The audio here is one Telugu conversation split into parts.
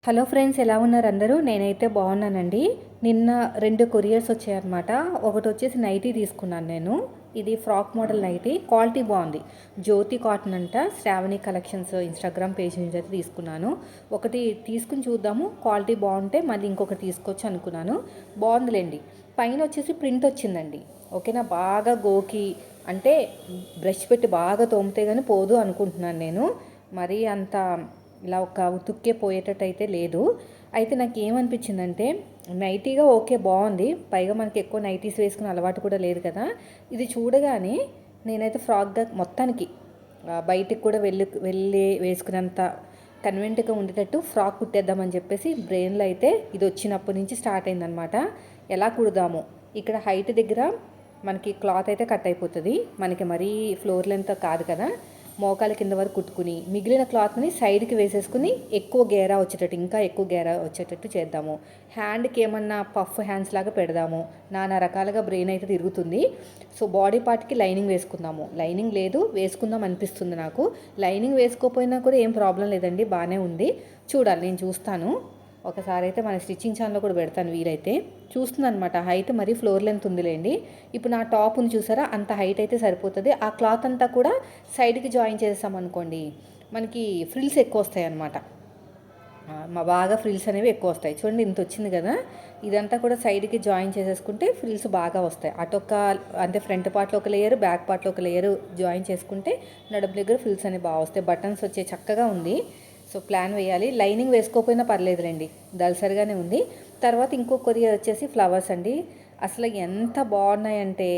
హలో ఫ్రెండ్స్, ఎలా ఉన్నారు అందరూ? నేనైతే బాగున్నానండి. నిన్న 2 కొరియర్స్ వచ్చాయన్నమాట. ఒకటి వచ్చేసి నైటీ తీసుకున్నాను నేను. ఇది ఫ్రాక్ మోడల్ నైటీ, క్వాలిటీ బాగుంది. జ్యోతి కాటన్ అంట, శ్రావణి కలెక్షన్స్ ఇన్స్టాగ్రామ్ పేజ్ నుంచి అయితే తీసుకున్నాను. ఒకటి తీసుకుని చూద్దాము, క్వాలిటీ బాగుంటే మళ్ళీ ఇంకొకటి తీసుకోవచ్చు అనుకున్నాను. బాగుందిలేండి. పైన వచ్చేసి ప్రింట్ వచ్చిందండి. ఓకేనా, బాగా గోకి అంటే బ్రష్ పెట్టి బాగా తోమితే కానీ పోదు అనుకుంటున్నాను నేను. మరీ అంత ఇలా ఒక ఉతుక్కే పోయేటట్టు అయితే లేదు. అయితే నాకు ఏమనిపించిందంటే, నైటీగా ఓకే బాగుంది, పైగా మనకి ఎక్కువ నైటీస్ వేసుకునే అలవాటు కూడా లేదు కదా. ఇది చూడగానే నేనైతే ఫ్రాక్గా మొత్తానికి బయటికి కూడా వెళ్ళి వేసుకునేంత కన్వెంట్గా ఉండేటట్టు ఫ్రాక్ కుట్టేద్దామని చెప్పేసి బ్రెయిన్లో అయితే ఇది వచ్చినప్పటి నుంచి స్టార్ట్ అయిందనమాట. ఎలా కుడదాము, ఇక్కడ హైట్ దగ్గర మనకి క్లాత్ అయితే కట్ అయిపోతుంది, మనకి మరీ ఫ్లోర్ లెంత్ కాదు కదా. మోకాల కింద వరకు కుట్టుకుని మిగిలిన క్లాత్ని సైడ్కి వేసేసుకుని ఎక్కువ గేరా వచ్చేటట్టు, ఇంకా ఎక్కువ గేరా వచ్చేటట్టు చేద్దాము. హ్యాండ్కి ఏమన్నా పఫ్ హ్యాండ్స్ లాగా పెడదాము. నానా రకాలుగా బ్రెయిన్ అయితే తిరుగుతుంది. సో బాడీ పార్ట్కి లైనింగ్ వేసుకుందాము. లైనింగ్ లేదు, వేసుకుందాం అనిపిస్తుంది నాకు. లైనింగ్ వేసుకోకపోయినా కూడా ఏం ప్రాబ్లం లేదండి, బాగానే ఉంది. చూడాలి, నేను చూస్తాను. ఒకసారి అయితే మన స్టిచ్చింగ్ ఛానల్లో కూడా పెడతాను వీలైతే. చూస్తుంది అనమాట, హైట్ మరీ ఫ్లోర్ లెంత్ ఉందిలేండి. ఇప్పుడు నా టాప్ ఉంది చూసారా, అంత హైట్ అయితే సరిపోతుంది. ఆ క్లాత్ అంతా కూడా సైడ్కి జాయిన్ చేసామనుకోండి, మనకి ఫ్రిల్స్ ఎక్కువ వస్తాయి అనమాట. బాగా ఫ్రిల్స్ అనేవి ఎక్కువ వస్తాయి. చూడండి, ఇంత వచ్చింది కదా. ఇదంతా కూడా సైడ్కి జాయిన్ చేసేసుకుంటే ఫ్రిల్స్ బాగా వస్తాయి. అటొక అంటే ఫ్రంట్ పార్ట్లో ఒక లేయర్, బ్యాక్ పార్ట్లో ఒక లేయర్ జాయిన్ చేసుకుంటే నడుము దగ్గర ఫ్రిల్స్ అనేవి బాగా వస్తాయి. బటన్స్ వచ్చే చక్కగా ఉంది. సో ప్లాన్ వేయాలి. లైనింగ్ వేసుకోకపోయినా పర్లేదులేండి, దళసరిగానే ఉంది. తర్వాత ఇంకో కొరియర్ వచ్చేసి ఫ్లవర్స్ అండి. అసలు ఎంత బాగున్నాయంటే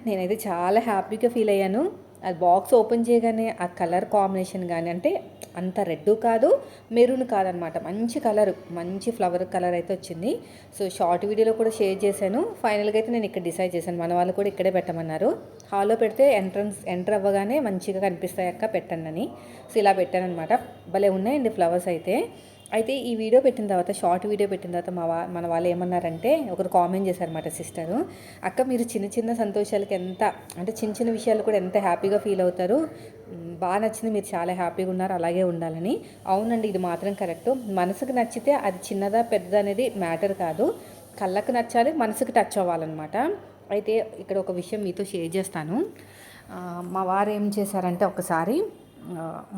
నేనైతే చాలా హ్యాపీగా ఫీల్ అయ్యాను. అది బాక్స్ ఓపెన్ చేయగానే ఆ కలర్ కాంబినేషన్ కానీ, అంటే అంత రెడ్ కాదు, మెరూన్ కాదనమాట, మంచి కలర్, మంచి ఫ్లవర్ కలర్ అయితే వచ్చింది. సో షార్ట్ వీడియోలో కూడా షేర్ చేశాను. ఫైనల్గా అయితే నేను ఇక్కడ డిసైడ్ చేశాను, మన వాళ్ళు కూడా ఇక్కడే పెట్టమన్నారు. హాల్లో పెడితే ఎంటర్ అవ్వగానే మంచిగా కనిపిస్తాయి అక్క, పెట్టండి అని. సో ఇలా పెట్టానమాట. భలే ఉన్నాయండి ఫ్లవర్స్ అయితే. అయితే ఈ వీడియో పెట్టిన తర్వాత, షార్ట్ వీడియో పెట్టిన తర్వాత మన వాళ్ళు ఏమన్నారంటే, ఒకరు కామెంట్ చేశారన్నమాట, సిస్టరు, అక్క మీరు చిన్న చిన్న సంతోషాలకి ఎంత, అంటే చిన్న చిన్న విషయాలు కూడా ఎంత హ్యాపీగా ఫీల్ అవుతారు, బాగా నచ్చింది, మీరు చాలా హ్యాపీగా ఉన్నారు, అలాగే ఉండాలని. అవునండి, ఇది మాత్రం కరెక్ట్. మనసుకు నచ్చితే అది చిన్నదా పెద్దదా అనేది మ్యాటర్ కాదు, కళ్ళకు నచ్చాలి, మనసుకు టచ్ అవ్వాలన్నమాట. అయితే ఇక్కడ ఒక విషయం మీతో షేర్ చేస్తాను. మా వారు ఏం చేశారంటే, ఒకసారి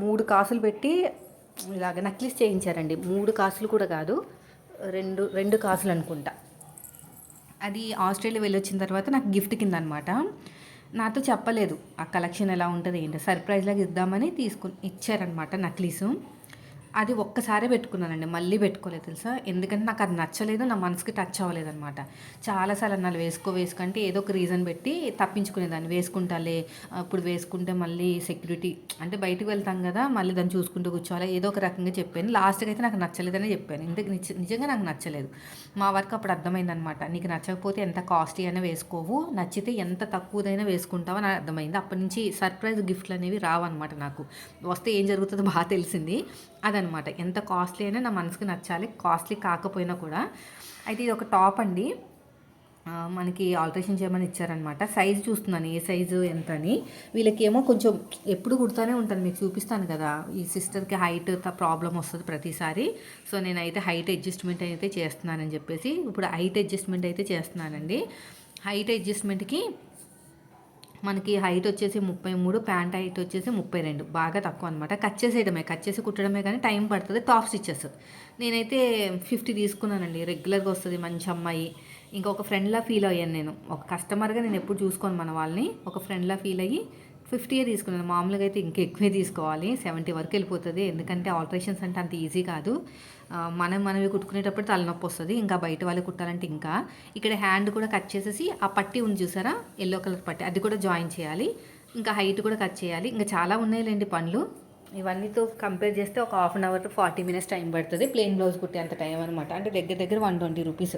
3 కాసులు పెట్టి ఇలాగ నక్లీస్ చేయించారండి. 3 కాసులు కూడా కాదు, రెండు కాసులు అనుకుంటా. అది ఆస్ట్రేలియా వెళ్ళొచ్చిన తర్వాత నాకు గిఫ్ట్ కింద అనమాట. నాతో చెప్పలేదు ఆ కలెక్షన్ ఎలా ఉంటుంది ఏంటో, సర్ప్రైజ్ లాగా ఇద్దామని ఇచ్చారనమాట నక్లీసు. అది ఒక్కసారే పెట్టుకున్నానండి, మళ్ళీ పెట్టుకోలేదు తెలుసా. ఎందుకంటే నాకు అది నచ్చలేదు, నా మనసుకి టచ్ అవ్వలేదు అనమాట. చాలాసార్లు అన్నాళ్ళు వేసుకుంటే ఏదో ఒక రీజన్ పెట్టి తప్పించుకునేదాన్ని. వేసుకుంటాలే, ఇప్పుడు వేసుకుంటే మళ్ళీ సెక్యూరిటీ, అంటే బయటకు వెళ్తాం కదా, మళ్ళీ దాన్ని చూసుకుంటూ కూర్చోవాలి, ఏదో ఒక రకంగా చెప్పాను. లాస్ట్కి అయితే నాకు నచ్చలేదని చెప్పాను. నిజంగా నాకు నచ్చలేదు. మా వరకు అప్పుడు అర్థమైందనమాట, నీకు నచ్చకపోతే ఎంత కాస్ట్లీ అయినా వేసుకోవు, నచ్చితే ఎంత తక్కువదైనా వేసుకుంటావు అని అర్థమైంది. అప్పటి నుంచి సర్ప్రైజ్ గిఫ్ట్లు అనేవి రావన్నమాట. నాకు వస్తే ఏం జరుగుతుందో బాగా తెలిసింది. అదనమాట, ఎంత కాస్ట్లీ అయినా నా మనసుకి నచ్చాలి, కాస్ట్లీ కాకపోయినా కూడా. అయితే ఇది ఒక టాప్ అండి, మనకి ఆల్టరేషన్ చేయమని ఇచ్చారనమాట. సైజు చూస్తున్నాను, ఏ సైజు ఎంత అని. వీళ్ళకేమో కొంచెం ఎప్పుడు కుడతానే ఉంటాను, మీకు చూపిస్తాను కదా. ఈ సిస్టర్కి హైట్ ప్రాబ్లం వస్తుంది ప్రతిసారి. సో నేనైతే హైట్ అడ్జస్ట్మెంట్ అయితే చేస్తున్నానని చెప్పేసి ఇప్పుడు హైట్ అడ్జస్ట్మెంట్ అయితే చేస్తున్నానండి. హైట్ అడ్జస్ట్మెంట్కి మనకి హైట్ వచ్చేసి 33, ప్యాంట్ హైట్ వచ్చేసి 32, బాగా తక్కువ అనమాట. కట్ చేసి కుట్టడమే కానీ టైం పడుతుంది. టాప్ స్టిచెస్ నేనైతే 50 తీసుకున్నానండి. రెగ్యులర్గా వస్తుంది, మంచి అమ్మాయి. ఇంకొక ఫ్రెండ్లా ఫీల్ అయ్యాను నేను. ఒక కస్టమర్గా నేను ఎప్పుడు చూసుకోను మన వాళ్ళని, ఒక ఫ్రెండ్లా ఫీల్ అయ్యి 50 తీసుకున్నాను. మామూలుగా అయితే ఇంకా ఎక్కువే తీసుకోవాలి, 70 వరకు వెళ్ళిపోతుంది. ఎందుకంటే ఆల్టరేషన్స్ అంటే అంత ఈజీ కాదు. మనవి కుట్టుకునేటప్పుడు తలనొప్పి వస్తుంది, ఇంకా బయట వాళ్ళు కుట్టాలంటే ఇంకా. ఇక్కడ హ్యాండ్ కూడా కట్ చేసేసి ఆ పట్టి ఉంది చూసారా, ఎల్లో కలర్ పట్టి, అది కూడా జాయిన్ చేయాలి. ఇంకా హైట్ కూడా కట్ చేయాలి. ఇంకా చాలా ఉన్నాయిలేండి పనులు. ఇవన్నీతో కంపేర్ చేస్తే ఒక half an hour to 40 minutes time పడుతుంది ప్లెయిన్ బ్లౌజ్ కుట్టే అంత టైం అనమాట. అంటే దగ్గర 120 రూపీస్.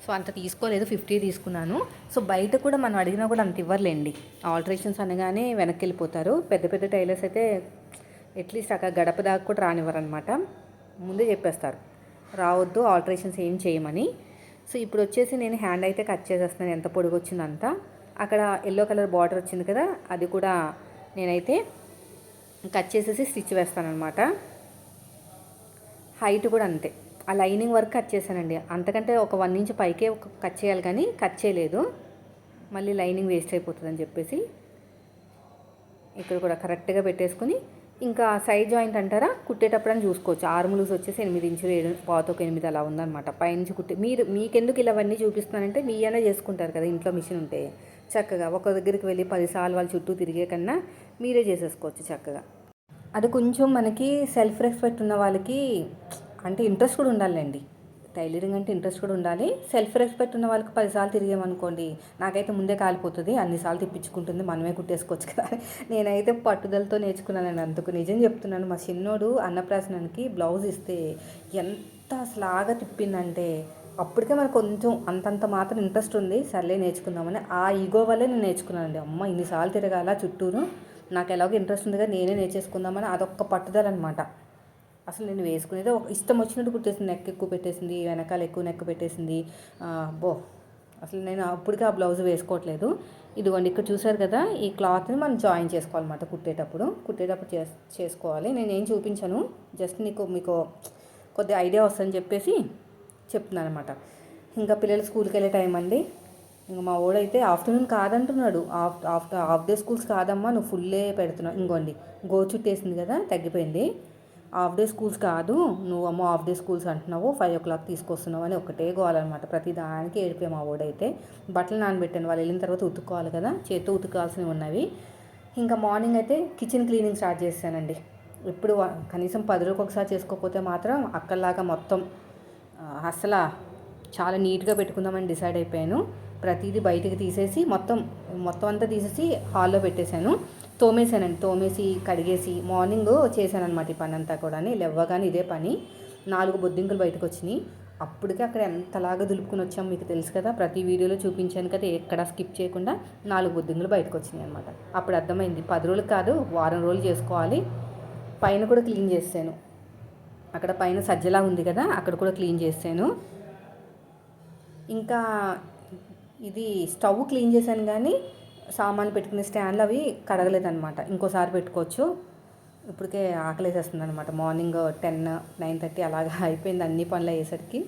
సో అంత తీసుకోలేదు, 50 తీసుకున్నాను. సో బయట కూడా మనం అడిగినా కూడా అంత ఇవ్వర్లేండి. ఆల్టరేషన్స్ అనగానే వెనక్కి వెళ్ళిపోతారు. పెద్ద టైలర్స్ అయితే అట్లీస్ట్ అక్కడ గడప దాకా కూడా రానివ్వరనమాట. ముందే చెప్పేస్తారు రావద్దు, ఆల్టరేషన్స్ ఏం చేయమని. సో ఇప్పుడు వచ్చేసి నేను హ్యాండ్ అయితే కట్ చేసేస్తున్నాను, ఎంత పొడుగు వచ్చిందంతా. అక్కడ ఎల్లో కలర్ బార్డర్ వచ్చింది కదా, అది కూడా నేనైతే కట్ చేసేసి స్టిచ్ వేస్తాను అనమాట. హైట్ కూడా అంతే. ఆ లైనింగ్ వర్క్ కట్ చేశానండి. అంతకంటే ఒక 1 ఇంచ్ పైకే కట్ చేయాలి కానీ కట్ చేయలేదు, మళ్ళీ లైనింగ్ వేస్ట్ అయిపోతుందని చెప్పేసి. ఇక్కడ కూడా కరెక్ట్గా పెట్టేసుకొని ఇంకా సైడ్ జాయింట్ అంటారా, కుట్టేటప్పుడు అని చూసుకోవచ్చు. ఆర్మ్ లూజ్ వచ్చేసి 8 ఇంచులు, 7 అలా ఉందన్నమాట. పైనుంచి మీకెందుకు ఇలా అవన్నీ చూపిస్తున్నానంటే మీ అయినా చేసుకుంటారు కదా ఇంట్లో మిషన్ ఉంటే. చక్కగా ఒక దగ్గరికి వెళ్ళి 10 సార్లు వాళ్ళ చుట్టూ తిరిగే కన్నా మీరే చేసేసుకోవచ్చు చక్కగా. అది కొంచెం మనకి సెల్ఫ్ రెస్పెక్ట్ ఉన్న వాళ్ళకి అంటే ఇంట్రెస్ట్ కూడా ఉండాలండి. టైలరింగ్ అంటే ఇంట్రెస్ట్ కూడా ఉండాలి. సెల్ఫ్ రెస్పెక్ట్ ఉన్న వాళ్ళకి 10 సార్లు తిరిగామనుకోండి, నాకైతే ముందే కాలిపోతుంది, అన్నిసార్లు తిప్పించుకుంటుంది, మనమే కుట్టేసుకోవచ్చు కదా. నేనైతే పట్టుదలతో నేర్చుకున్నానండి. అందుకు నిజం చెప్తున్నాను. మా చిన్నోడు అన్నప్రాసనానికి బ్లౌజ్ ఇస్తే ఎంత అసలాగా తిప్పిందంటే, అప్పటికే మనకు కొంచెం అంతంత మాత్రం ఇంట్రెస్ట్ ఉంది, సర్లే నేర్చుకుందామని. ఆ ఈగో వల్లే నేను నేర్చుకున్నానండి. అమ్మ ఇన్నిసార్లు తిరగాల చుట్టూరు, నాకు ఎలాగో ఇంట్రెస్ట్ ఉందిగా నేనే నేర్చేసుకుందామని అదొక్క పట్టుదల అనమాట. అసలు నేను వేసుకునేది ఒక ఇష్టం వచ్చినట్టు కుట్టేసింది. నెక్ ఎక్కువ పెట్టేసింది, వెనకాల ఎక్కువ నెక్ పెట్టేసింది. బో అసలు నేను అప్పటికే ఆ బ్లౌజ్ వేసుకోవట్లేదు. ఇదిగోండి ఇక్కడ చూసారు కదా, ఈ క్లాత్ని మనం జాయిన్ చేసుకోవాలన్నమాట. కుట్టేటప్పుడు చేసుకోవాలి. నేనేం చూపించాను, జస్ట్ మీకు కొద్దిగా ఐడియా వస్తుందని చెప్పేసి చెప్తున్నాను అనమాట. ఇంకా పిల్లలు స్కూల్కి వెళ్ళే టైం అండి. ఇంకా మా వాడైతే ఆఫ్టర్నూన్ కాదంటున్నాడు. హాఫ్ డే స్కూల్స్ కాదమ్మా, నువ్వు ఫుల్లే పెడుతున్నావు. ఇంకోండి చుట్టేసింది కదా, తగ్గిపోయింది. హాఫ్ డే స్కూల్స్ కాదు, నువ్వు అమ్మో హాఫ్ డే స్కూల్స్ అంటున్నావు, 5 o'clock తీసుకొస్తున్నావు అని ఒకటే గోలన్నమాట. ప్రతి దానికి ఏడిపోయి మా వాడైతే. బట్టలు నానబెట్టాను, వాళ్ళు వెళ్ళిన తర్వాత ఉతుక్కోవాలి కదా, చేత్తో ఉతుక్కోవాల్సినవి ఉన్నవి. ఇంకా మార్నింగ్ అయితే కిచెన్ క్లీనింగ్ స్టార్ట్ చేశానండి. ఇప్పుడు కనీసం 10 రోజులకు ఒకసారి చేసుకోకపోతే మాత్రం అక్కడలాగా మొత్తం అసలు చాలా నీట్గా పెట్టుకుందామని డిసైడ్ అయిపోయాను. ప్రతిదీ బయటికి తీసేసి మొత్తం అంతా తీసేసి హాల్లో పెట్టేశాను. తోమేసి కడిగేసి మార్నింగ్ చేశాను అనమాట ఈ పని అంతా కూడా. లేవగానే ఇదే పని. 4 బొద్దింకలు బయటకు వచ్చినాయి. అప్పటికే అక్కడ ఎంతలాగా దులుపుకుని వచ్చాము మీకు తెలుసు కదా, ప్రతి వీడియోలో చూపించాను కదా, ఎక్కడ స్కిప్ చేయకుండా 4 బొద్దింకలు బయటకు వచ్చినాయి అనమాట. అప్పుడు అర్థమైంది 10 రోజులు కాదు, వారం రోజులు చేసుకోవాలి. పైన కూడా క్లీన్ చేశాను. అక్కడ పైన సజ్జలా ఉంది కదా, అక్కడ కూడా క్లీన్ చేశాను. ఇంకా ఇది స్టవ్ క్లీన్ చేశాను కానీ సామాన్లు పెట్టుకునే స్టాండ్లు అవి కడగలేదన్నమాట. ఇంకోసారి పెట్టుకోవచ్చు. ఇప్పటికే ఆకలేసేస్తుంది అనమాట. మార్నింగ్ 9:30 అలాగా అయిపోయింది అన్ని పనులు అయ్యేసరికి.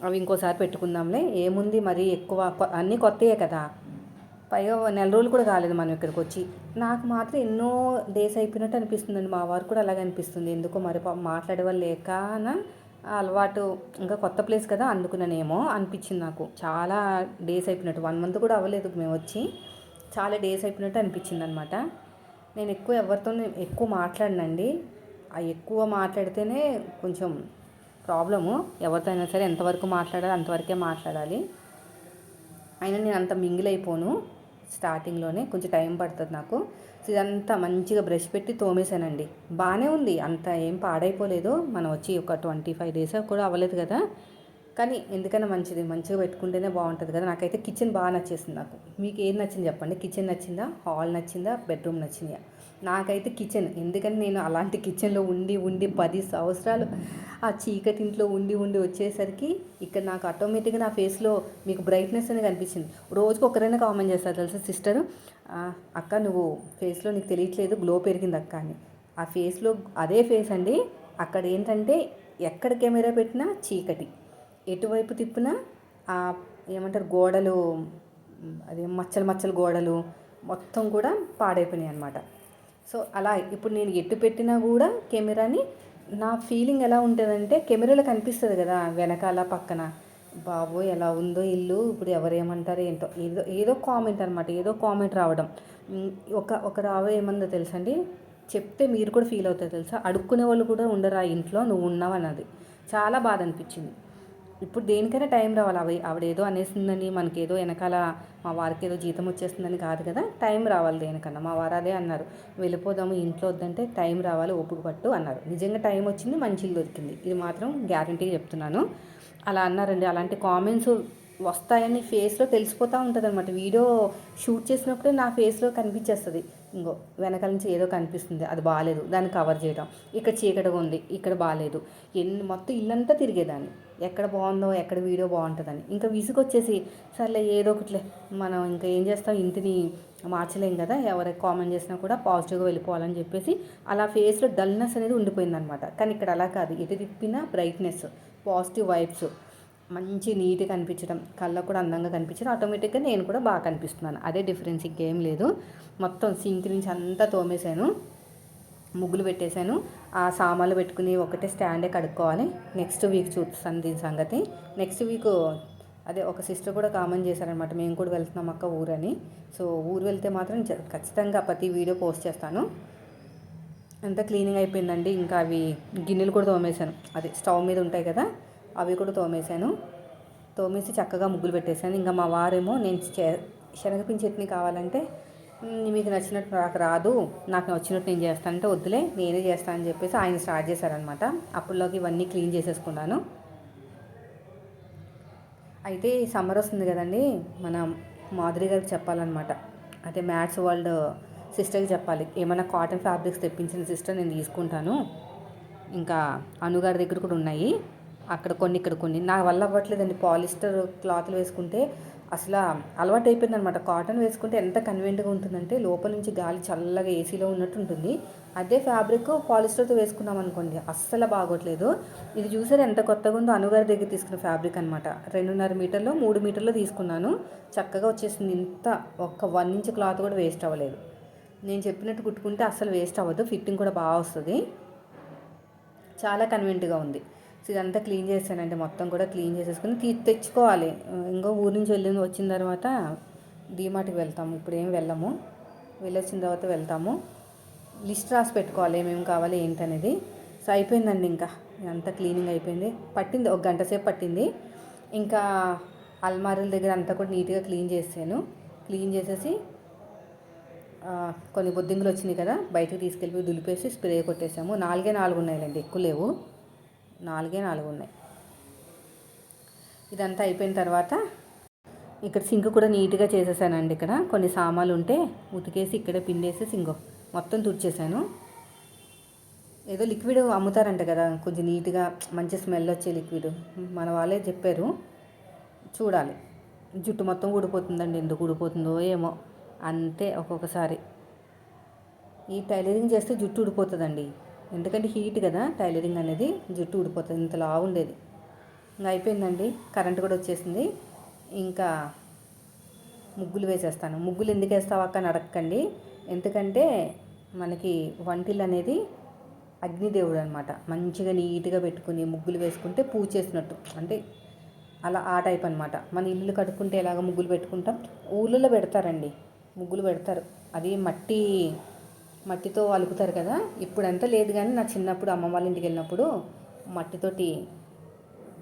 అవి ఇంకోసారి పెట్టుకుందాంలే, ఏముంది మరి ఎక్కువ, అన్నీ కొత్తయే కదా, పైగా నెల రోజులు కూడా కాలేదు మనం ఇక్కడికి వచ్చి. నాకు మాత్రం ఎన్నో డేస్ అయిపోయినట్టు అనిపిస్తుందండి. మా వారు కూడా అలాగే అనిపిస్తుంది. ఎందుకో మరి మాట్లాడే వాళ్ళు లేకనా అలవాటు, ఇంకా కొత్త ప్లేస్ కదా అందుకున్నానేమో అనిపించింది నాకు. చాలా డేస్ అయిపోయినట్టు, 1 month కూడా అవ్వలేదు మేము వచ్చి, చాలా డేస్ అయిపోయినట్టు అనిపించింది అనమాట. నేను ఎవరితో ఎక్కువ మాట్లాడనండి. ఆ ఎక్కువ మాట్లాడితేనే కొంచెం ప్రాబ్లము. ఎవరితో అయినా సరే ఎంతవరకు మాట్లాడాలి అంతవరకే మాట్లాడాలి. అయినా నేను అంత మింగిల్ అయిపోను. స్టార్టింగ్లోనే కొంచెం టైం పడుతుంది నాకు. ఇదంతా మంచిగా బ్రష్ పెట్టి తోమేశానండి. బాగానే ఉంది, అంత ఏం పాడైపోలేదు. మనం వచ్చి ఒక 25 days కూడా అవ్వలేదు కదా, కానీ ఎందుకైనా మంచిగా పెట్టుకుంటేనే బాగుంటుంది కదా. నాకైతే కిచెన్ బాగా నచ్చేసింది. నాకు మీకు ఏం నచ్చింది చెప్పండి. కిచెన్ నచ్చిందా, హాల్ నచ్చిందా, బెడ్రూమ్ నచ్చిందా? నాకైతే కిచెన్, ఎందుకంటే నేను అలాంటి కిచెన్లో ఉండి 10 సంవత్సరాలు ఆ చీకటి ఇంట్లో ఉండి వచ్చేసరికి ఇక్కడ నాకు ఆటోమేటిక్గా నా ఫేస్లో మీకు బ్రైట్నెస్ అనేది కనిపించింది. రోజుకి ఒకరైనా కామెంట్ చేస్తారు తెలుసా, సిస్టర్ అక్క నువ్వు ఫేస్లో నీకు తెలియట్లేదు గ్లో పెరిగింది అక్క అని. ఆ ఫేస్లో అదే ఫేస్ అండి. అక్కడ ఏంటంటే ఎక్కడ కెమెరా పెట్టినా చీకటి, ఎటువైపు తిప్పినా ఏమంటారు గోడలు, అదే మచ్చలు గోడలు మొత్తం కూడా పాడైపోయినాయి అనమాట. సో అలా ఇప్పుడు నేను ఎటు పెట్టినా కూడా కెమెరాని, నా ఫీలింగ్ ఎలా ఉంటుందంటే కెమెరాలో కనిపిస్తుంది కదా వెనకాల పక్కన, బాబోయ్ ఎలా ఉందో ఇల్లు, ఇప్పుడు ఎవరేమంటారు ఏంటో, ఏదో కామెంట్ అనమాట, ఏదో కామెంట్ రావడం. ఒక రావే ఏమందో తెలుసండి, చెప్తే మీరు కూడా ఫీల్ అవుతారు తెలుసా, అడుక్కునే వాళ్ళు కూడా ఉండరు ఆ ఇంట్లో నువ్వు ఉన్నావు అన్నది. చాలా బాధ అనిపించింది. ఇప్పుడు దేనికైనా టైం రావాలి. ఆవిడేదో అనేసిందని మనకేదో వెనకాల మా వారికి ఏదో జీతం వచ్చేస్తుందని కాదు కదా, టైం రావాలి దేనికన్నా. మా వారు అదే అన్నారు, వెళ్ళిపోదాము ఇంట్లో వద్దంటే టైం రావాలి, ఓపిక పట్టు అన్నారు. నిజంగా టైం వచ్చింది, మంచి ఇల్లు దొరికింది, ఇది మాత్రం గ్యారంటీగా చెప్తున్నాను. అలా అన్నారండి. అలాంటి కామెంట్స్ వస్తాయని ఫేస్లో తెలిసిపోతూ ఉంటుంది అనమాట. వీడియో షూట్ చేసినప్పుడే నా ఫేస్లో కనిపించేస్తుంది. ఇంకో వెనకాల నుంచి ఏదో కనిపిస్తుంది, అది బాగాలేదు, దాన్ని కవర్ చేయడం, ఇక్కడ చీకటిగా ఉంది, ఇక్కడ బాగాలేదు, మొత్తం ఇల్లంతా తిరిగేదాన్ని. ఎక్కడ బాగుందో ఎక్కడ వీడియో బాగుంటుందని. ఇంకా విసుగొచ్చేసి సర్లే ఏదో ఒకటిలే, మనం ఇంకా ఏం చేస్తాం, ఇంటిని మార్చలేం కదా, ఎవరికి కామెంట్ చేసినా కూడా పాజిటివ్గా వెళ్ళిపోవాలని చెప్పేసి అలా ఫేస్లో డల్నెస్ అనేది ఉండిపోయిందనమాట. కానీ ఇక్కడ అలా కాదు, ఎటు తిప్పినా బ్రైట్నెస్, పాజిటివ్ వైబ్స్, మంచి నీట్గా కనిపించడం, కళ్ళకు కూడా అందంగా కనిపించడం, ఆటోమేటిక్గా నేను కూడా బాగా కనిపిస్తున్నాను. అదే డిఫరెన్స్, ఇంకేం లేదు. మొత్తం సింక్ నుంచి అంతా తోమేశాను, ముగ్గులు పెట్టేశాను. ఆ సామాన్లు పెట్టుకుని ఒకటే స్టాండే కడుక్కోవాలి. నెక్స్ట్ వీక్ చూస్తాను దీని సంగతి. నెక్స్ట్ వీక్ అదే ఒక సిస్టర్ కూడా కామెంట్ చేశారనమాట, మేము కూడా వెళ్తున్నాం అక్క ఊరని. సో ఊరు వెళ్తే మాత్రం ఖచ్చితంగా ప్రతి వీడియో పోస్ట్ చేస్తాను. అంతా క్లీనింగ్ అయిపోయిందండి. ఇంకా అవి గిన్నెలు కూడా తోమేశాను, అదే స్టవ్ మీద ఉంటాయి కదా, అవి కూడా తోమేశాను. తోమేసి చక్కగా ముగ్గులు పెట్టేశాను. ఇంకా మా వారేమో నేను శనగపిండి చట్నీ కావాలంటే, మీకు నచ్చినట్టు నాకు రాదు, నాకు వచ్చినట్టు నేను చేస్తానంటే, వద్దులే నేనే చేస్తానని చెప్పేసి ఆయన స్టార్ట్ చేశారనమాట. అప్పుల్లోకి ఇవన్నీ క్లీన్ చేసేసుకున్నాను. అయితే ఈ సమ్మర్ వస్తుంది కదండి, మన మాధురి గారికి చెప్పాలన్నమాట, అంటే మ్యాథ్స్ వరల్డ్ సిస్టర్కి చెప్పాలి, ఏమైనా కాటన్ ఫ్యాబ్రిక్స్ తెప్పించిన సిస్టర్ నేను తీసుకుంటాను. ఇంకా అనుగారి దగ్గర కూడా ఉన్నాయి, అక్కడ కొన్ని ఇక్కడ కొన్ని. నా వల్ల అవ్వట్లేదండి, పాలిస్టర్ క్లాత్లు వేసుకుంటే అసలు అలవాటు అయిపోయింది అనమాట. కాటన్ వేసుకుంటే ఎంత కన్వీనియంట్గా ఉంటుందంటే, లోపల నుంచి గాలి చల్లగా ఏసీలో ఉన్నట్టు ఉంటుంది. అదే ఫ్యాబ్రిక్ పాలిస్టర్తో వేసుకున్నాం అనుకోండి, అస్సలు బాగోట్లేదు. ఇది చూసారు ఎంత కొత్తగా ఉందో, అనుగారి దగ్గర తీసుకున్న ఫ్యాబ్రిక్ అనమాట. 2.5 మీటర్లో 3 మీటర్లో తీసుకున్నాను, చక్కగా వచ్చేసింది. ఇంత ఒక్క 1 ఇంచ్ క్లాత్ కూడా వేస్ట్ అవ్వలేదు. నేను చెప్పినట్టు కుట్టుకుంటే అస్సలు వేస్ట్ అవ్వదు, ఫిట్టింగ్ కూడా బాగా వస్తుంది, చాలా కన్వీనియంట్గా ఉంది. సో ఇదంతా క్లీన్ చేశానంటే, మొత్తం కూడా క్లీన్ చేసేసుకుని తెచ్చుకోవాలి. ఇంకో ఊరి నుంచి వచ్చిన తర్వాత డీమార్ట్కి వెళ్తాము, ఇప్పుడు ఏం వెళ్ళము, వెళ్ళొచ్చిన తర్వాత వెళ్తాము. లిస్ట్ రాసి పెట్టుకోవాలి ఏమేమి కావాలి ఏంటనేది. సో అయిపోయిందండి, ఇంకా అంతా క్లీనింగ్ అయిపోయింది. పట్టింది 1 గంట సేపు పట్టింది. ఇంకా అల్మారీల దగ్గర అంతా కూడా నీట్గా క్లీన్ చేసాను. క్లీన్ చేసేసి కొన్ని బొద్దింగులు వచ్చినాయి కదా, బయటకు తీసుకెళ్ళి దులిపేసి స్ప్రే కొట్టేసాము. 4 ఉన్నాయండి, ఎక్కువ లేవు, 4 ఉన్నాయి. ఇదంతా అయిపోయిన తర్వాత ఇక్కడ సింక్ కూడా నీట్గా చేసేసానండి. ఇక్కడ కొన్ని సామాన్లు ఉంటే ఉతికేసి ఇక్కడే పిండేసి సింక్ మొత్తం తుడిచేసాను. ఏదో లిక్విడ్ అమ్ముతారంట కదా, కొంచెం నీట్గా మంచి స్మెల్ వచ్చే లిక్విడ్, మన వాళ్ళే చెప్పారు, చూడాలి. జుట్టు మొత్తం ఊడిపోతుందండి, ఎందుకు ఊడిపోతుందో ఏమో, అంతే ఒక్కొక్కసారి. ఈ టైలరింగ్ చేస్తే జుట్టు ఊడిపోతుందండి, ఎందుకంటే హీట్ కదా టైలరింగ్ అనేది, జుట్టు ఊడిపోతుంది. ఇంతలా ఉండేది. ఇంకా అయిపోయిందండి, కరెంట్ కూడా వచ్చేసింది. ఇంకా ముగ్గులు వేసేస్తాను. ముగ్గులు ఎందుకు వేస్తావు అక్క అని అడగకండి, ఎందుకంటే మనకి వంటిల్లు అనేది అగ్నిదేవుడు అనమాట. మంచిగా నీట్గా పెట్టుకుని ముగ్గులు వేసుకుంటే పూజ చేసినట్టు, అంటే అలా ఆ టైప్ అనమాట. మన ఇల్లు కట్టుకుంటే ఎలాగ ముగ్గులు పెట్టుకుంటాం, ఊళ్ళలో పెడతారండి, ముగ్గులు పెడతారు. అది మట్టితో అలుకుతారు కదా, ఇప్పుడంతా లేదు కానీ నా చిన్నప్పుడు అమ్మ వాళ్ళ ఇంటికి వెళ్ళినప్పుడు మట్టితోటి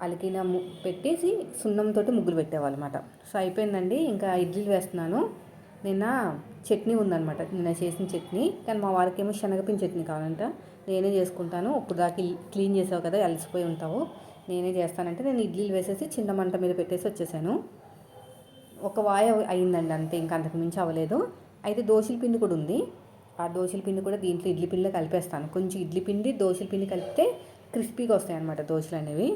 అలికిన పెట్టేసి సున్నంతో ముగ్గులు పెట్టేవాళ్ళు అనమాట. సో అయిపోయిందండి, ఇంకా ఇడ్లీలు వేస్తున్నాను. నిన్న చట్నీ ఉందన్నమాట, నిన్న చేసిన చట్నీ, కానీ మా వారికి ఏమో శనగపిండి చట్నీ కావాలంట. నేనే చేసుకుంటాను, ఇప్పుడు దాకా క్లీన్ చేసావు కదా, అలసిపోయి ఉంటావు, నేనే చేస్తానంటే నేను ఇడ్లీలు వేసేసి చిన్న మంట మీద పెట్టేసి వచ్చేసాను. ఒక వాయ అయిందండి అంతే, ఇంకా అంతకు మించి అవ్వలేదు. అయితే దోశల పిండి కూడా ఉంది, ఆ దోశల పిండి కూడా దీంట్లో ఇడ్లీ పిండిలో కలిపేస్తాను. కొంచెం ఇడ్లీ పిండి దోశల పిండి కలిపితే క్రిస్పీగా వస్తాయి అన్నమాట దోశలు అనేవి.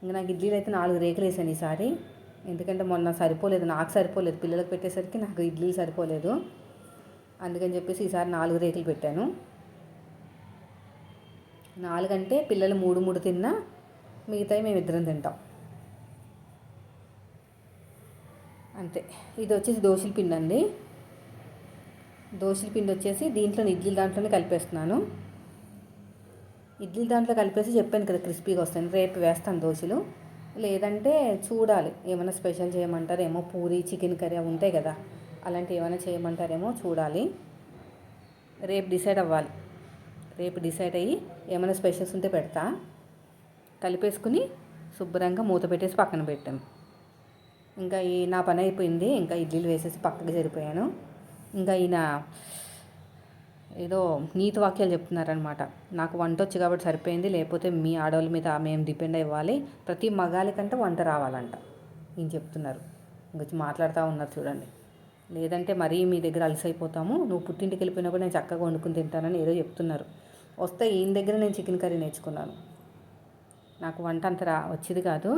ఇంకా నాకు ఇడ్లీలు అయితే 4 రేకులు వేసాను ఈసారి, ఎందుకంటే మొన్న సరిపోలేదు, నాకు సరిపోలేదు, పిల్లలకు పెట్టేసరికి నాకు ఇడ్లీలు సరిపోలేదు, అందుకని చెప్పేసి ఈసారి 4 రేకులు పెట్టాను. 4 అంటే పిల్లలు 3 తిన్నా, మిగతాయి మేము ఇద్దరం తింటాం అంతే. ఇది వచ్చేసి దోశల పిండి అండి, దోశల పిండి వచ్చేసి దీంట్లో ఇడ్లీ దాంట్లోనే కలిపేస్తున్నాను. ఇడ్లీ దాంట్లో కలిపేసి చెప్పాను కదా క్రిస్పీగా వస్తాను, రేపు వేస్తాను దోశలు. లేదంటే చూడాలి, ఏమైనా స్పెషల్ చేయమంటారేమో, పూరి చికెన్ కర్రీ అవి ఉంటాయి కదా, అలాంటివి ఏమైనా చేయమంటారేమో చూడాలి. రేపు డిసైడ్ అవ్వాలి, రేపు డిసైడ్ అయ్యి ఏమైనా స్పెషల్స్ ఉంటే పెడతా. కలిపేసుకుని శుభ్రంగా మూత పెట్టేసి పక్కన పెట్టాను. ఇంకా నా పని అయిపోయింది, ఇంకా ఇడ్లీలు వేసేసి పక్కకి జరిపోయాను. ఇంకా ఈయన ఏదో నీతి వాక్యాలు చెప్తున్నారనమాట, నాకు వంట వచ్చు కాబట్టి సరిపోయింది, లేకపోతే మీ ఆడవాళ్ళ మీద మేము డిపెండ్ అవ్వాలి, ప్రతి మగాలికంటే వంట రావాలంట ఈయన చెప్తున్నారు. ఇంకొచ్చి మాట్లాడుతూ ఉన్నారు చూడండి, లేదంటే మరీ మీ దగ్గర అలసైపోతాము, నువ్వు పుట్టింటికి వెళ్ళిపోయినా కూడా నేను చక్కగా వండుకుని తింటానని ఏదో చెప్తున్నారు. వస్తే ఈయన దగ్గర నేను చికెన్ కర్రీ నేర్చుకున్నాను. నాకు వంట అంత వచ్చేది కాదు.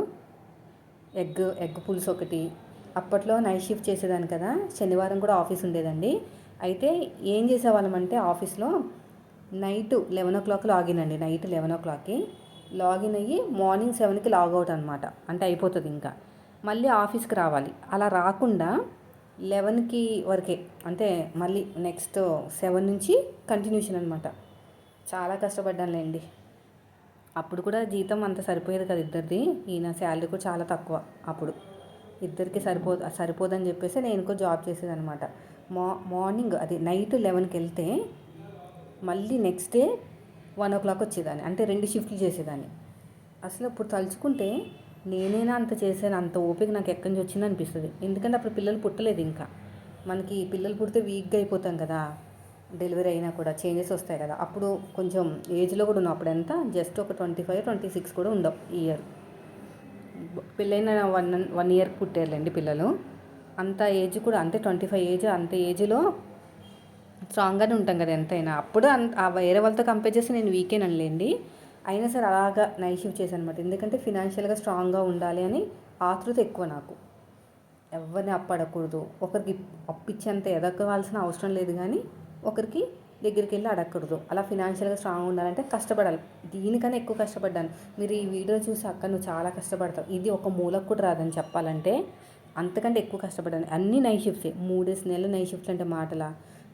ఎగ్ పులుసు ఒకటి. అప్పట్లో నైట్ షిఫ్ట్ చేసేదాన్ని కదా, శనివారం కూడా ఆఫీస్ ఉండేదండి. అయితే ఏం చేసేవాళ్ళమంటే ఆఫీస్లో నైట్ 11 లాగిన్ అండి. నైట్ 11 లాగిన్ అయ్యి మార్నింగ్ 7 లాగౌట్ అనమాట. అంటే అయిపోతుంది ఇంకా. మళ్ళీ ఆఫీస్కి రావాలి. అలా రాకుండా 11 వరకే, అంటే మళ్ళీ నెక్స్ట్ 7 నుంచి కంటిన్యూషన్ అనమాట. చాలా కష్టపడ్డానులేండి. అప్పుడు కూడా జీతం అంత సరిపోయేది కదా ఇద్దరిది. ఈయన శాలరీ కూడా చాలా తక్కువ అప్పుడు. ఇద్దరికి సరిపోదని చెప్పేసి నేను కూడా జాబ్ చేసేదనమాట. మార్నింగ్ అది నైట్ 11కి వెళ్తే మళ్ళీ నెక్స్ట్ డే 1 వచ్చేదాన్ని. అంటే 2 షిఫ్ట్లు చేసేదాన్ని. అసలు ఇప్పుడు తలుచుకుంటే నేనైనా అంత చేశాను, అంత ఓపిక నాకు ఎక్కడి నుంచి వచ్చింది అనిపిస్తుంది. ఎందుకంటే అప్పుడు పిల్లలు పుట్టలేదు ఇంకా. మనకి పిల్లలు పుడితే వీక్గా అయిపోతాం కదా, డెలివరీ అయినా కూడా చేంజెస్ వస్తాయి కదా. అప్పుడు కొంచెం ఏజ్లో కూడా ఉన్నాం. అప్పుడు ఎంత జస్ట్ ఒక 25, 26 కూడా ఉండవు ఈ ఇయర్. పెళ్ళైన 1 ఇయర్ పుట్టారులేండి పిల్లలు. అంత ఏజ్ కూడా, అంటే 25 ఏజ్, అంత ఏజ్లో స్ట్రాంగ్గానే ఉంటాం కదా ఎంతైనా. అప్పుడు వేరే వాళ్ళతో కంపేర్ చేస్తే నేను వీకేనండి. అయినా సరే అలాగా నైట్ షిఫ్ట్ చేశాను అనమాట. ఎందుకంటే ఫినాన్షియల్గా స్ట్రాంగ్గా ఉండాలి అని ఆతృత ఎక్కువ నాకు. ఎవరిని అడగకూడదు, ఒకరికి అప్పిచ్చేంత ఎదగవలసిన అవసరం లేదు, కానీ ఒకరికి దగ్గరికి వెళ్ళి అడగకూడదు. అలా ఫినాన్షియల్గా స్ట్రాంగ్ ఉండాలంటే కష్టపడాలి. దీనికన్నా ఎక్కువ కష్టపడ్డాను. మీరు ఈ వీడియో చూసి అక్క నువ్వు చాలా కష్టపడతావు, ఇది ఒక మూలకు కూడా రాదని చెప్పాలంటే అంతకంటే ఎక్కువ కష్టపడ్డాను. అన్నీ నైట్ షిఫ్ట్సే. 3 నెలలు నైట్ షిఫ్ట్ అంటే మాటలా.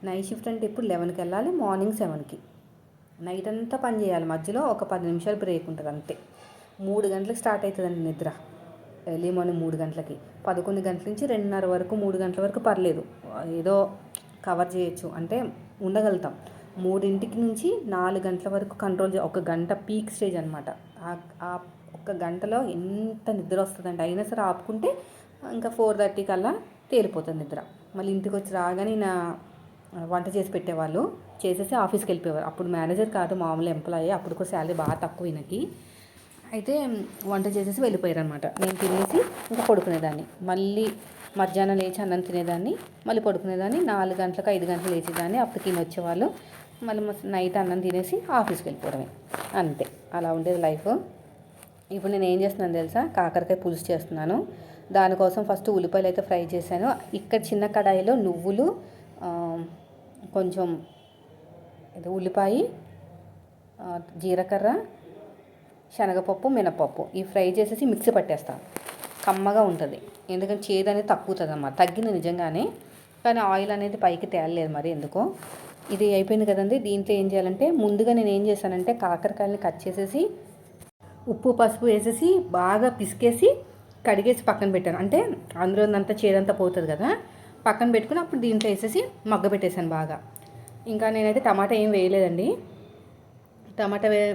నైట్ షిఫ్ట్ అంటే ఇప్పుడు 11కి వెళ్ళాలి, మార్నింగ్ 7కి. నైట్ అంతా పని చేయాలి. మధ్యలో ఒక 10 నిమిషాలు బ్రేక్ ఉంటుంది అంతే. 3 గంటలకు స్టార్ట్ అవుతుందండి నిద్ర. ఎర్లీ మార్నింగ్ 3 గంటలకి. 11 గంటల నుంచి 2:30 వరకు, 3 గంటల వరకు పర్లేదు, ఏదో కవర్ చేయొచ్చు, అంటే ఉండగలుగుతాం. 3 నుంచి 4 గంటల వరకు కంట్రోల్ 1 గంట పీక్ స్టేజ్ అనమాట. ఆ 1 గంటలో ఎంత నిద్ర వస్తుందంటే, అయినా సరే ఆపుకుంటే ఇంకా 4:30 కల్లా తేలిపోతుంది నిద్ర. మళ్ళీ ఇంటికి వచ్చి రాగానే నా వంట చేసి పెట్టేవాళ్ళు, చేసేసి ఆఫీస్కి వెళ్ళిపోయేవారు. అప్పుడు మేనేజర్ కాదు, మామూలు ఎంప్లాయీ. అప్పుడు కూడా శాలరీ బాగా తక్కువ ఈయనకి. అయితే వంట చేసేసి వెళ్ళిపోయారు అనమాట. నేను తినేసి ఇంకా పడుకునేదాన్ని. మళ్ళీ మధ్యాహ్నం లేచి అన్నం తినేదాన్ని, మళ్ళీ పడుకునేదాన్ని. 4 గంటలకు 5 గంటలు లేచేదాన్ని. అప్పుడు తిని వచ్చేవాళ్ళు. మళ్ళీ నైట్ అన్నం తినేసి ఆఫీస్కి వెళ్ళిపోవడమే, అంతే. అలా ఉండేది లైఫ్. ఇప్పుడు నేను ఏం చేస్తున్నాను తెలుసా, కాకరకాయ పులుసు చేస్తున్నాను. దానికోసం ఫస్ట్ ఉల్లిపాయలు అయితే ఫ్రై చేశాను. ఇక్కడ చిన్న కడాయిలో నువ్వులు, కొంచెం ఉల్లిపాయ, జీలకర్ర, శనగపప్పు, మినపప్పు ఈ ఫ్రై చేసేసి మిక్సీ పట్టేస్తాను. కమ్మగా ఉంటుంది. ఎందుకంటే చేదు అనేది తగ్గుతుంది అన్నమాట. తగ్గింది నిజంగానే, కానీ ఆయిల్ అనేది పైకి తేలలేదు మరి ఎందుకో. ఇది అయిపోయింది కదండి. దీంట్లో ఏం చేయాలంటే, ముందుగా నేను ఏం చేశానంటే కాకరకాయలని కట్ చేసేసి ఉప్పు పసుపు వేసేసి బాగా పిసికేసి కడిగేసి పక్కన పెట్టాను. అంటే అందులో అంతా చేదంతా పోతుంది కదా, పక్కన పెట్టుకుని అప్పుడు దీంట్లో వేసేసి మగ్గబెట్టేశాను బాగా. ఇంకా నేనైతే టమాటా ఏం వేయలేదండి.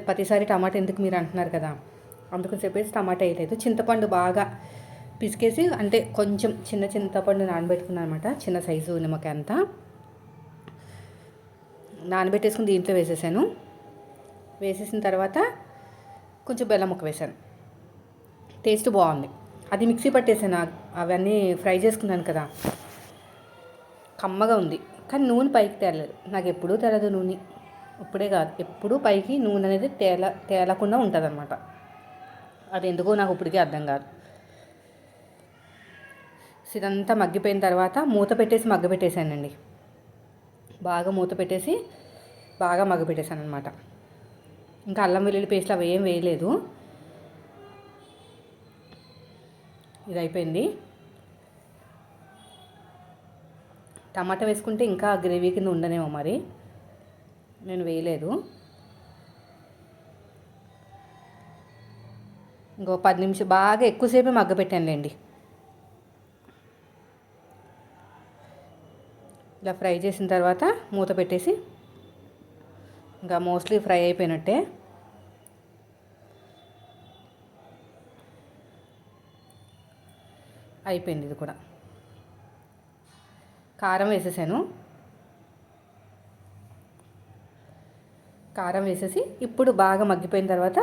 ప్రతిసారి టమాటా ఎందుకు మీరు అంటున్నారు కదా, అందుకని చెప్పేసి టమాటా వేయలేదు. చింతపండు బాగా పిసికేసి, అంటే కొంచెం చిన్న చింతపండు నానబెట్టుకున్నాను అనమాట. చిన్న సైజు నిమ్మకాయ అంతా నానబెట్టేసుకుని దీంట్లో వేసేసాను. వేసేసిన తర్వాత కొంచెం బెల్లం ముక్క వేసాను. టేస్ట్ బాగుంది. అది మిక్సీ పట్టేసాను. అవన్నీ ఫ్రై చేసుకున్నాను కదా, కమ్మగా ఉంది. కానీ నూనె పైకి తేలలేదు. నాకు ఎప్పుడూ తెలదు నూనె, ఇప్పుడే కాదు ఎప్పుడూ పైకి నూనె అనేది తేలకుండా ఉంటుంది అనమాట. అది ఎందుకో నాకు ఇప్పటికీ అర్థం కాదు. ఇదంతా మగ్గిపోయిన తర్వాత మూత పెట్టేసి మగ్గబెట్టేసానండి. బాగా మూత పెట్టేసి బాగా మగ్గబెట్టేసాను అనమాట. ఇంకా అల్లం వెల్లుల్లి పేస్ట్ అవి ఏం వేయలేదు. ఇది అయిపోయింది. టమాటా వేసుకుంటే ఇంకా గ్రేవీ కింద ఉండనేమో మరి, నేను వేయలేదు. ఇంకో 10 నిమిషాలు బాగా ఎక్కువసేపే మగ్గపెట్టానులేండి. ఇలా ఫ్రై చేసిన తర్వాత మూత పెట్టేసి ఇంకా మోస్ట్లీ ఫ్రై అయిపోయినట్టే. అయిపోయింది ఇది కూడా. కారం వేసేసాను. కారం వేసేసి ఇప్పుడు బాగా మగ్గిపోయిన తర్వాత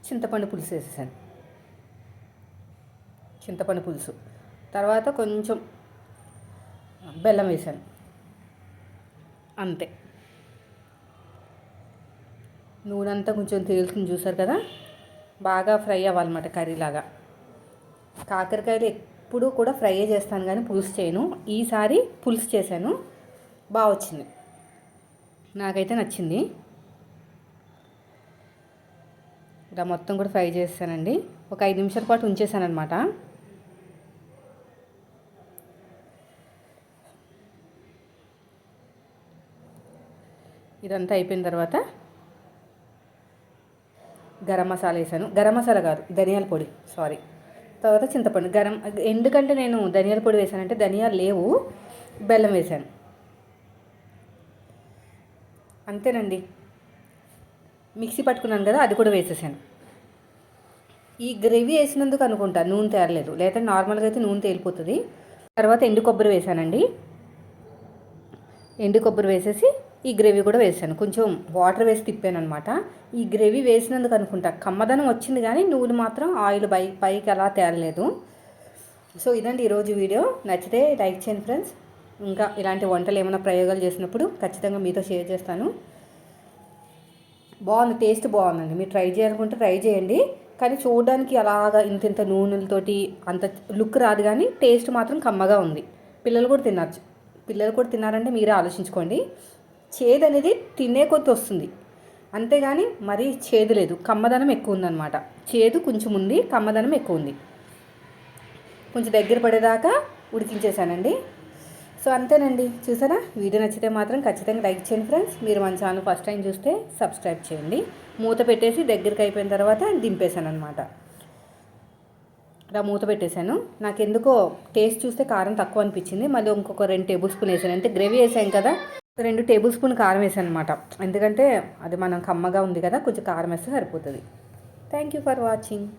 చింతపండు పులుసు వేసేసాను. చింతపండు పులుసు తర్వాత కొంచెం బెల్లం వేసాను, అంతే. నూనె అంతా కొంచెం తేలుతుంది చూసారు కదా, బాగా ఫ్రై అవ్వాలన్నమాట కర్రీలాగా. కాకరకాయలు ఎప్పుడూ కూడా ఫ్రై చేస్తాను కానీ పులుసు చేయను. ఈసారి పులుసు చేశాను, బాగా వచ్చింది, నాకైతే నచ్చింది. ఇలా మొత్తం కూడా ఫ్రై చేస్తానండి. ఒక 5 నిమిషాల పాటు ఉంచేసాను అనమాట. ఇదంతా అయిపోయిన తర్వాత గరం మసాలా వేసాను. గరం మసాలా కాదు, ధనియాల పొడి, సారీ. తర్వాత చింతపండు. ఎందుకంటే నేను ధనియాల పొడి వేసానంటే ధనియాలు లేవు, బెల్లం వేసాను, అంతేనండి. మిక్సీ పట్టుకున్నాను కదా, అది కూడా వేసేసాను. ఈ గ్రేవీ వేసినందుకు అనుకుంటా నూనె తేరలేదు, లేకపోతే నార్మల్గా అయితే నూనె తేలిపోతుంది. తర్వాత ఎండు కొబ్బరి వేసానండి. ఎండు కొబ్బరి వేసేసి ఈ గ్రేవీ కూడా వేసాను. కొంచెం వాటర్ వేసి తిప్పాను అనమాట. ఈ గ్రేవీ వేసినందుకు అనుకుంటా కమ్మదనం వచ్చింది, కానీ నూనె మాత్రం ఆయిల్ పైకి అలా తేలలేదు. సో ఇదండి ఈరోజు వీడియో. నచ్చితే లైక్ చేయండి ఫ్రెండ్స్. ఇంకా ఇలాంటి వంటలు ఏమైనా ప్రయోగాలు చేసినప్పుడు ఖచ్చితంగా మీతో షేర్ చేస్తాను. బాగుంది, టేస్ట్ బాగుందండి. మీరు ట్రై చేయాలనుకుంటే ట్రై చేయండి. కానీ చూడడానికి అలాగా ఇంత నూనెలతోటి అంత లుక్ రాదు, కానీ టేస్ట్ మాత్రం కమ్మగా ఉంది. పిల్లలు కూడా తినచ్చు. పిల్లలు కూడా తిన్నారంటే మీరే ఆలోచించుకోండి. చేదు అనేది తినే కొద్ది వస్తుంది, అంతేగాని మరీ చేదు లేదు. కమ్మదనం ఎక్కువ ఉందన్నమాట. చేదు కొంచెం ఉంది, కమ్మదనం ఎక్కువ ఉంది. కొంచెం దగ్గర పడేదాకా ఉడికించేసానండి. సో అంతేనండి, చూసారా? వీడియో నచ్చితే మాత్రం ఖచ్చితంగా లైక్ చేయండి ఫ్రెండ్స్. మీరు మన ఛానల్ ఫస్ట్ టైం చూస్తే సబ్స్క్రైబ్ చేయండి. మూత పెట్టేసి దగ్గరికి అయిపోయిన తర్వాత దింపేశాను అనమాట. ఇలా మూత పెట్టేశాను. నాకు ఎందుకో టేస్ట్ చూస్తే కారం తక్కువ అనిపించింది. మళ్ళీ ఇంకొక 2 టేబుల్ స్పూన్ వేసాను. అంటే గ్రేవీ వేసాం కదా, 2 టేబుల్ స్పూన్ కారం వేసాను అనమాట. ఎందుకంటే అది మనం కమ్మగా ఉంది కదా, కొంచెం కారం వేస్తే సరిపోతుంది. Thank you for watching.